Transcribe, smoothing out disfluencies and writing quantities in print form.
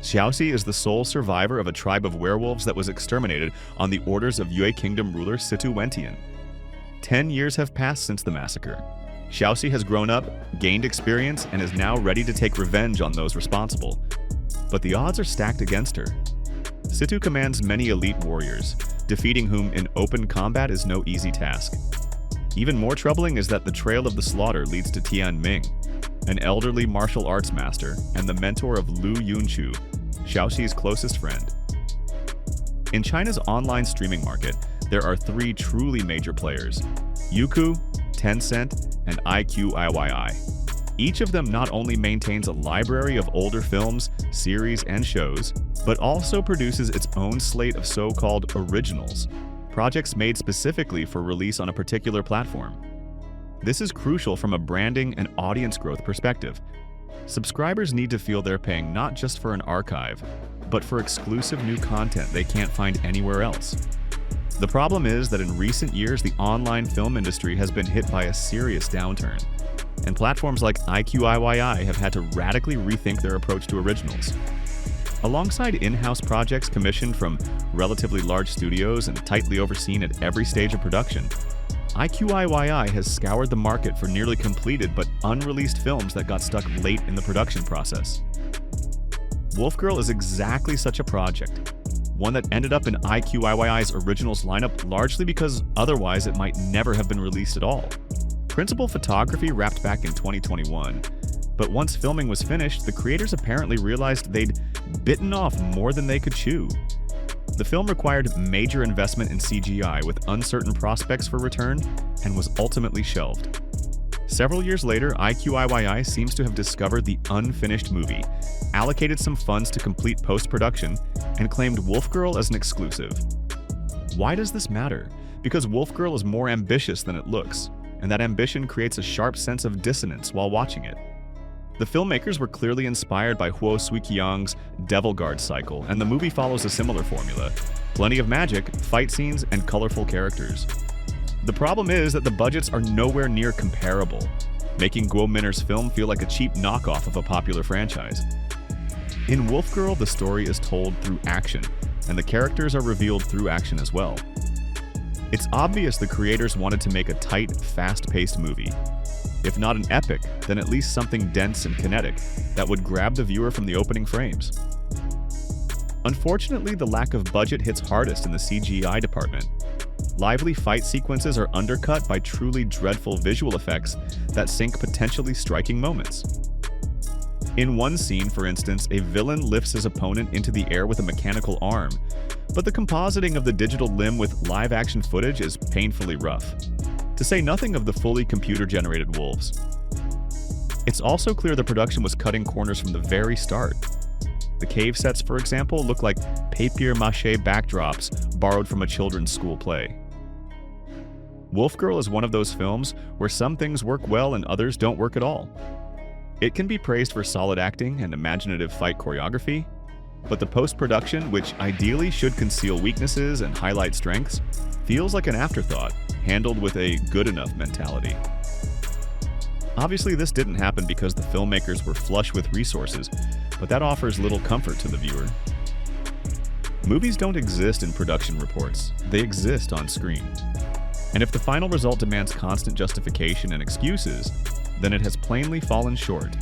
Xiaoxi is the sole survivor of a tribe of werewolves that was exterminated on the orders of Yue Kingdom ruler Situ Wentian. 10 years have passed since the massacre. Xiaoxi has grown up, gained experience, and is now ready to take revenge on those responsible. But the odds are stacked against her. Situ commands many elite warriors, defeating whom in open combat is no easy task. Even more troubling is that the trail of the slaughter leads to Tian Ming, an elderly martial arts master and the mentor of Lu Yunchu, Xiaoxi's closest friend. In China's online streaming market, there are 3 truly major players: Youku, Tencent, and IQIYI. Each of them not only maintains a library of older films, series, and shows, but also produces its own slate of so-called originals, projects made specifically for release on a particular platform. This is crucial from a branding and audience growth perspective. Subscribers need to feel they're paying not just for an archive, but for exclusive new content they can't find anywhere else. The problem is that in recent years, the online film industry has been hit by a serious downturn, and platforms like IQIYI have had to radically rethink their approach to originals. Alongside in-house projects commissioned from relatively large studios and tightly overseen at every stage of production, IQIYI has scoured the market for nearly completed but unreleased films that got stuck late in the production process. Wolf Girl is exactly such a project, one that ended up in IQIYI's originals lineup largely because otherwise it might never have been released at all. Principal photography wrapped back in 2021, but once filming was finished, the creators apparently realized they'd bitten off more than they could chew. The film required major investment in CGI with uncertain prospects for return and was ultimately shelved. Several years later, IQIYI seems to have discovered the unfinished movie, allocated some funds to complete post-production, and claimed Wolf Girl as an exclusive. Why does this matter? Because Wolf Girl is more ambitious than it looks, and that ambition creates a sharp sense of dissonance while watching it. The filmmakers were clearly inspired by Huo Suiqiang's Devil Guard cycle, and the movie follows a similar formula: plenty of magic, fight scenes, and colorful characters. The problem is that the budgets are nowhere near comparable, making Guo Ming-Er's film feel like a cheap knockoff of a popular franchise. In Wolf Girl, the story is told through action, and the characters are revealed through action as well. It's obvious the creators wanted to make a tight, fast-paced movie. If not an epic, then at least something dense and kinetic that would grab the viewer from the opening frames. Unfortunately, the lack of budget hits hardest in the CGI department. Lively fight sequences are undercut by truly dreadful visual effects that sink potentially striking moments. In one scene, for instance, a villain lifts his opponent into the air with a mechanical arm, but the compositing of the digital limb with live-action footage is painfully rough, to say nothing of the fully computer-generated wolves. It's also clear the production was cutting corners from the very start. The cave sets, for example, look like papier-mâché backdrops borrowed from a children's school play. Wolf Girl is one of those films where some things work well and others don't work at all. It can be praised for solid acting and imaginative fight choreography, but the post-production, which ideally should conceal weaknesses and highlight strengths, feels like an afterthought, handled with a good-enough mentality. Obviously, this didn't happen because the filmmakers were flush with resources, but that offers little comfort to the viewer. Movies don't exist in production reports, they exist on screen. And if the final result demands constant justification and excuses, then it has plainly fallen short.